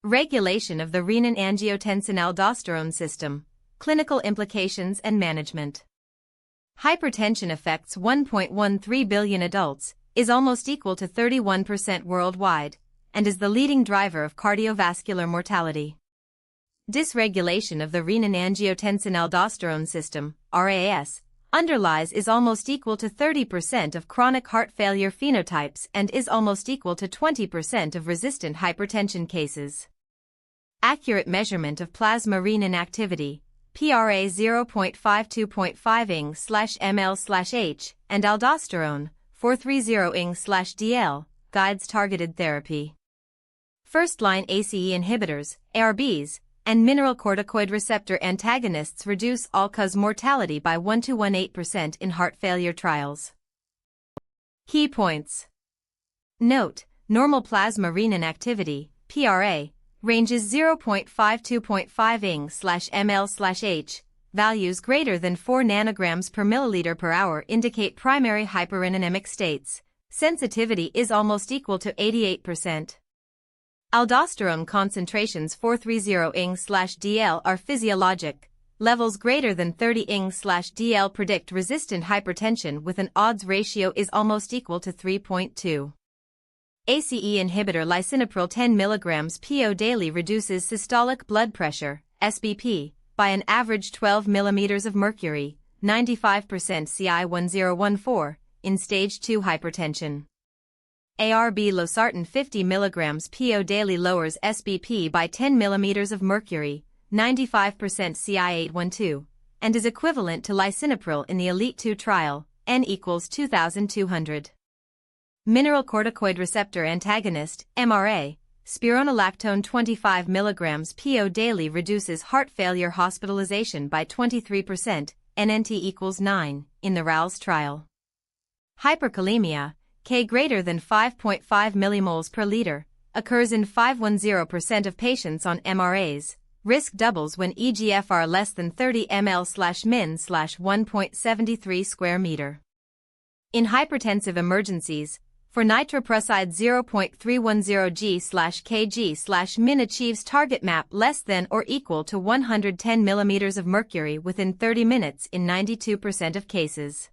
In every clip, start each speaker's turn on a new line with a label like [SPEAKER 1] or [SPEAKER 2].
[SPEAKER 1] Regulation of the renin angiotensin aldosterone system, clinical implications and management. Hypertension affects 1.13 billion adults, is almost equal to 31% worldwide, and is the leading driver of cardiovascular mortality. Dysregulation of the renin angiotensin aldosterone system, RAAS, underlies is almost equal to 30% of chronic heart failure phenotypes and is almost equal to 20% of resistant hypertension cases. Accurate measurement of plasma renin activity, PRA 0.52.5 ing/ml/h, and aldosterone, 430 ing/dl, guides targeted therapy. First-line ACE inhibitors, ARBs, and mineralocorticoid receptor antagonists reduce all-cause mortality by 1 to 18% in heart failure trials. Key points. Note, normal plasma renin activity, PRA, ranges 0.52.5 ing/ml/h. Values greater than 4 nanograms per milliliter per hour indicate primary hyperinonemic states. Sensitivity is almost equal to 88%. Aldosterone concentrations 430 ing/dl are physiologic. Levels greater than 30 ing/dl predict resistant hypertension with an odds ratio is almost equal to 3.2. ACE inhibitor lisinopril 10 mg PO daily reduces systolic blood pressure, SBP, by an average 12 mm of mercury, 95% CI1014, in stage 2 hypertension. ARB losartan 50 mg PO daily lowers SBP by 10 mm of mercury, 95% CI812, and is equivalent to lisinopril in the ELITE 2 trial, N equals 2,200. Mineralocorticoid receptor antagonist, MRA, spironolactone 25 mg PO daily reduces heart failure hospitalization by 23%, NNT equals 9, in the RAAS trial. Hyperkalemia, K greater than 5.5 millimoles per liter, occurs in 510% of patients on MRAs. Risk doubles when eGFR less than 30 ml/min/1.73 square meter. In hypertensive emergencies, for nitroprusside 0.310 g/kg/min achieves target MAP less than or equal to 110 mm of mercury within 30 minutes in 92% of cases.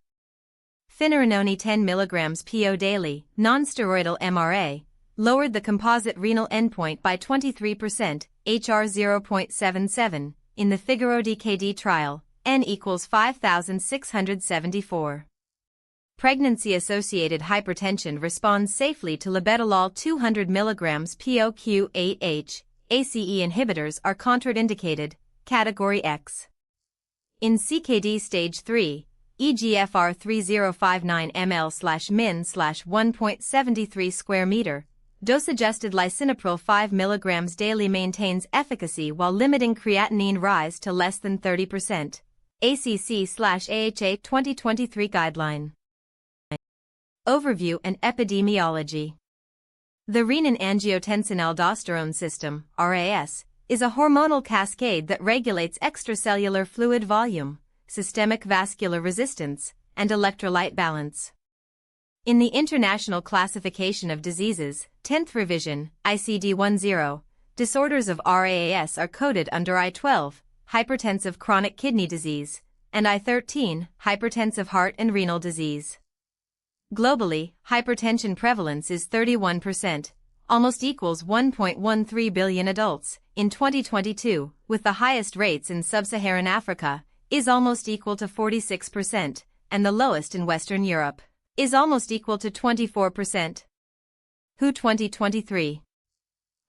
[SPEAKER 1] Finerenone 10 mg PO daily, non-steroidal MRA, lowered the composite renal endpoint by 23%, HR 0.77, in the Figaro DKD trial, N equals 5,674. Pregnancy-associated hypertension responds safely to labetalol 200 mg POQ8H. ACE inhibitors are contraindicated, category X. In CKD stage 3, eGFR 3059 ml/min/1.73 square meter, dose-adjusted lisinopril 5 mg daily maintains efficacy while limiting creatinine rise to less than 30%. ACC/AHA 2023 guideline. Overview and epidemiology. The renin angiotensin aldosterone system, RAAS, is a hormonal cascade that regulates extracellular fluid volume, systemic vascular resistance, and electrolyte balance. In the International Classification of Diseases, 10th revision, ICD-10, disorders of RAAS are coded under I-12, hypertensive chronic kidney disease, and I-13, hypertensive heart and renal disease. Globally, hypertension prevalence is 31%, almost equals 1.13 billion adults, in 2022, with the highest rates in sub-Saharan Africa, is almost equal to 46%, and the lowest in Western Europe, is almost equal to 24%. WHO 2023.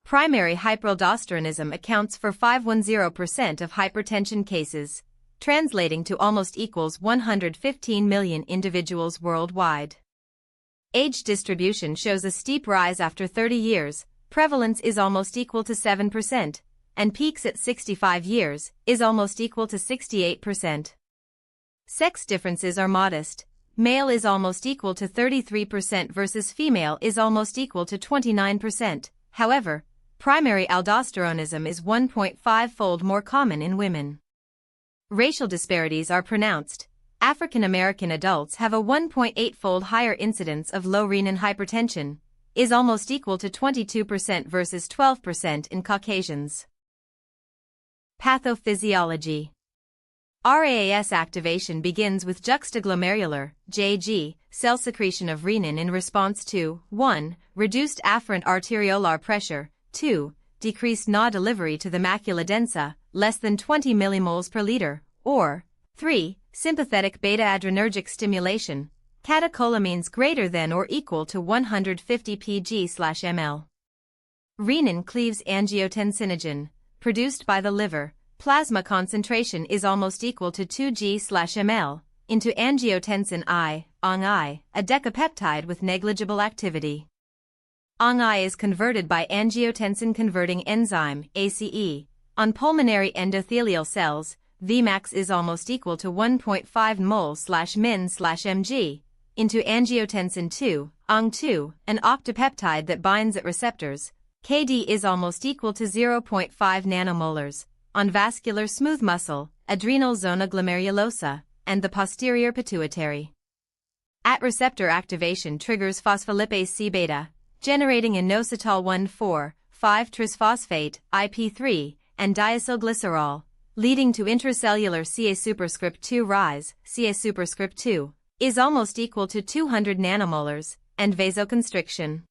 [SPEAKER 1] Primary hyperaldosteronism accounts for 510% of hypertension cases, translating to almost equals 115 million individuals worldwide. Age distribution shows a steep rise after 30 years, prevalence is almost equal to 7%, and peaks at 65 years, is almost equal to 68%. Sex differences are modest. Male is almost equal to 33% versus female is almost equal to 29%. However, primary aldosteronism is 1.5-fold more common in women. Racial disparities are pronounced. African American adults have a 1.8-fold higher incidence of low renin hypertension, is almost equal to 22% versus 12% in Caucasians. Pathophysiology. RAAS activation begins with juxtaglomerular (JG) cell secretion of renin in response to 1. Reduced afferent arteriolar pressure, 2. Decreased Na delivery to the macula densa, less than 20 millimoles per liter, or 3. Sympathetic beta-adrenergic stimulation, catecholamines greater than or equal to 150 pg/ml. Renin cleaves angiotensinogen, produced by the liver. Plasma concentration is almost equal to 2 g/ml, into angiotensin I, ANG-I, a decapeptide with negligible activity. ANG-I is converted by angiotensin-converting enzyme, ACE. On pulmonary endothelial cells, Vmax is almost equal to 1.5 mol/min/mg, into angiotensin II, ANG2, an octapeptide that binds at receptors. Kd is almost equal to 0.5 nanomolars, on vascular smooth muscle, adrenal zona glomerulosa, and the posterior pituitary. At receptor activation triggers phospholipase C-beta, generating inositol 1,4,5-trisphosphate, IP3, and diacylglycerol, leading to intracellular Ca superscript 2 RAAS, Ca superscript 2, is almost equal to 200 nanomolars, and vasoconstriction.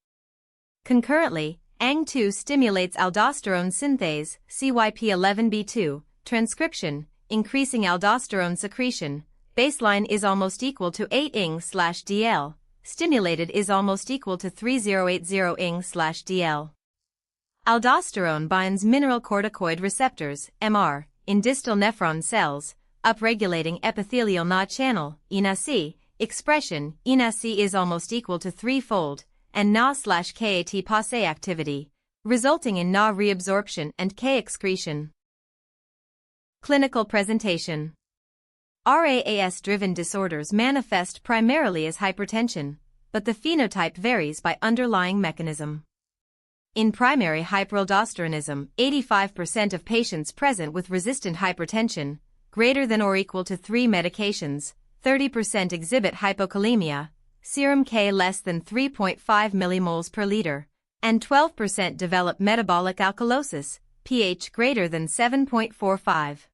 [SPEAKER 1] Concurrently, ANG2 stimulates aldosterone synthase, CYP11B2, transcription, increasing aldosterone secretion. Baseline is almost equal to 8 ing/dl. Stimulated is almost equal to 3080 ing/dl. Aldosterone binds mineral corticoid receptors, MR, in distal nephron cells, upregulating epithelial Na channel, ENA-C, expression. ENA-C is almost equal to 3-fold, and Na/Kat passe activity, resulting in Na reabsorption and K excretion. Clinical presentation. RAAS-driven disorders manifest primarily as hypertension, but the phenotype varies by underlying mechanism. In primary hyperaldosteronism, 85% of patients present with resistant hypertension, greater than or equal to 3 medications, 30% exhibit hypokalemia, serum K less than 3.5 millimoles per liter, and 12% develop metabolic alkalosis, pH greater than 7.45.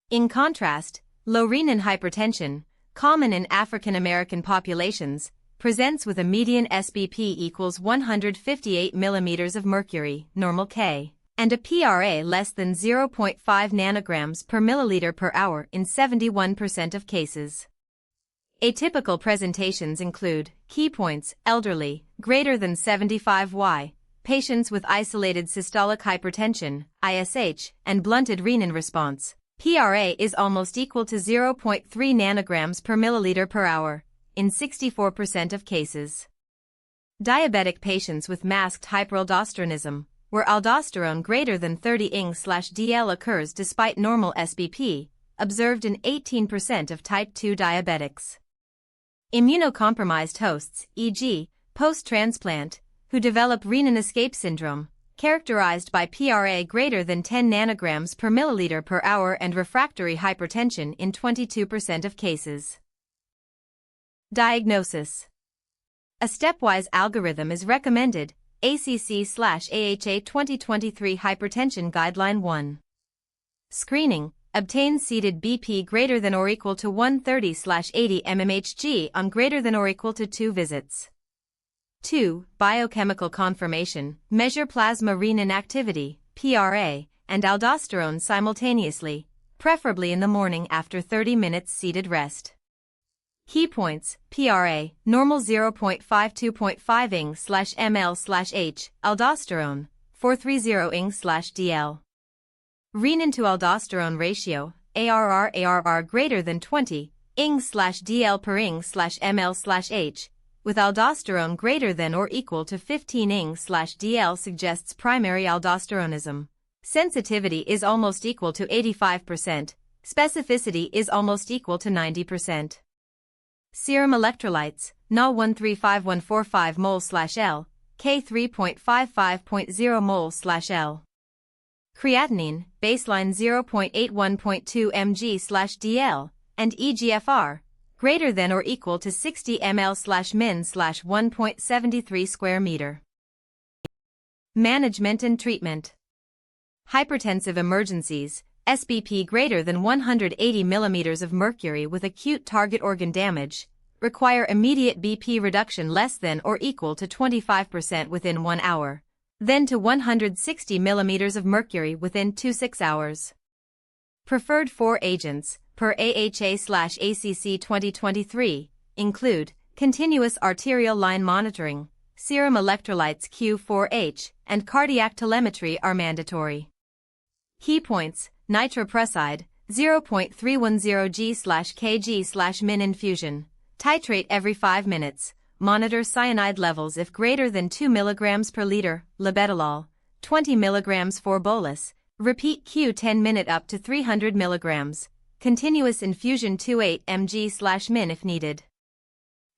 [SPEAKER 1] In contrast, low renin hypertension, common in African American populations, presents with a median SBP equals 158 millimeters of mercury, normal K, and a PRA less than 0.5 nanograms per milliliter per hour in 71% of cases. Atypical presentations include key points: elderly, greater than 75Y, patients with isolated systolic hypertension, ISH, and blunted renin response. PRA is almost equal to 0.3 nanograms per milliliter per hour in 64% of cases. Diabetic patients with masked hyperaldosteronism, where aldosterone greater than 30 ing/dl occurs despite normal SBP, observed in 18% of type 2 diabetics. Immunocompromised hosts, e.g., post-transplant, who develop renin escape syndrome, characterized by PRA greater than 10 nanograms per milliliter per hour and refractory hypertension in 22% of cases. Diagnosis. A stepwise algorithm is recommended, ACC/AHA 2023 Hypertension Guideline 1. Screening. Obtain seated BP greater than or equal to 130/80 mmHg on greater than or equal to 2 visits. 2. Biochemical confirmation. Measure plasma renin activity, PRA, and aldosterone simultaneously, preferably in the morning after 30 minutes seated rest. Key points: PRA, normal 0.52.5 ing/ml/h, aldosterone, 430 ing/dl. Renin to aldosterone ratio, ARR greater than 20 ing/dl per ing/ml/h, with aldosterone greater than or equal to 15 ing/dl suggests primary aldosteronism. Sensitivity is almost equal to 85%, specificity is almost equal to 90%. Serum electrolytes, Na 135145 mol/L, K 3.55.0 mol/L. Creatinine, baseline 0.81.2 mg/dl, and eGFR, greater than or equal to 60 ml/min/1.73 square meter. Management and treatment. Hypertensive emergencies, SBP greater than 180 mm of mercury with acute target organ damage, require immediate BP reduction less than or equal to 25% within 1 hour, then to 160 mm of mercury within 2 to 6 hours. Preferred 4 agents, per AHA/ACC 2023, include continuous arterial line monitoring, serum electrolytes Q4H, and cardiac telemetry are mandatory. Key points: nitroprusside, 0.310 g/kg/min infusion. Titrate every 5 minutes. Monitor cyanide levels if greater than 2 mg per liter. Labetalol, 20 mg for bolus. Repeat Q10 minute up to 300 mg. Continuous infusion 28 mg/min if needed.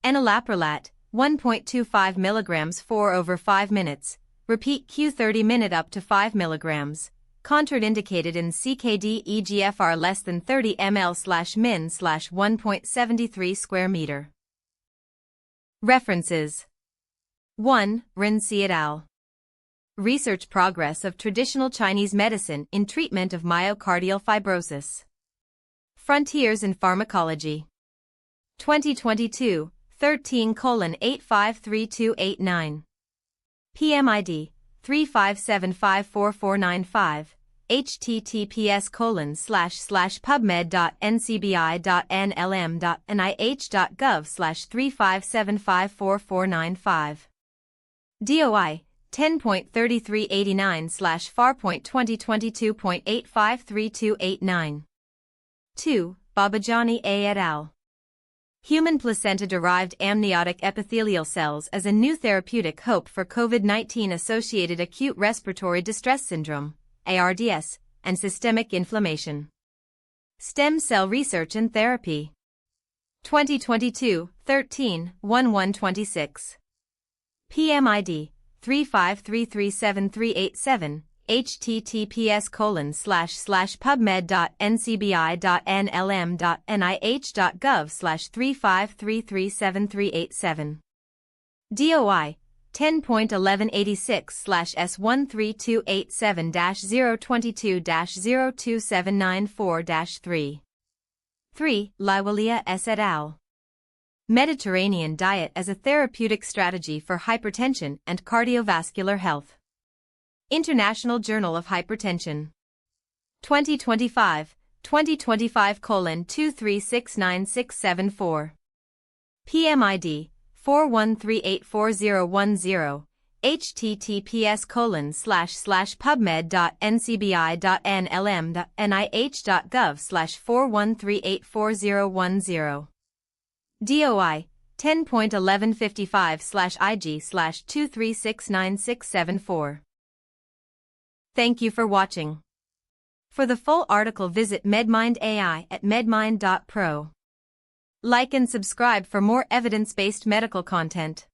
[SPEAKER 1] Enalapril, 1.25 mg 4/5 minutes. Repeat Q30 minute up to 5 mg. Contraindicated in CKD EGFR less than 30 ml/min/1.73 square meter. References. 1. Renin et al. Research progress of traditional Chinese medicine in treatment of myocardial fibrosis. Frontiers in Pharmacology. 2022, 13:8532889. PMID 3575445. https://pubmed.ncbi.nlm.nih.gov/3575445. DOI 10.3389/far.2022.853289. 2. Babajani A. et al. Human placenta-derived amniotic epithelial cells as a new therapeutic hope for COVID-19-associated acute respiratory distress syndrome, ARDS, and systemic inflammation. Stem Cell Research and Therapy. 2022, 13/1126. PMID 3533737. https://pubmed.ncbi.nlm.nih.gov/3533737. DOI 10.1186/S13287-022-02794-3. 3. Liwalia S. et al. Mediterranean Diet as a Therapeutic Strategy for Hypertension and Cardiovascular Health. International Journal of Hypertension. 2025, 2025:2369674. PMID 413841010. https://pubmed.ncbi.nlm.nih.gov/413841010. DOI 10.1155/IG/2369674. Thank you for watching. For the full article visit MedMind AI at medmind.pro. Like and subscribe for more evidence-based medical content.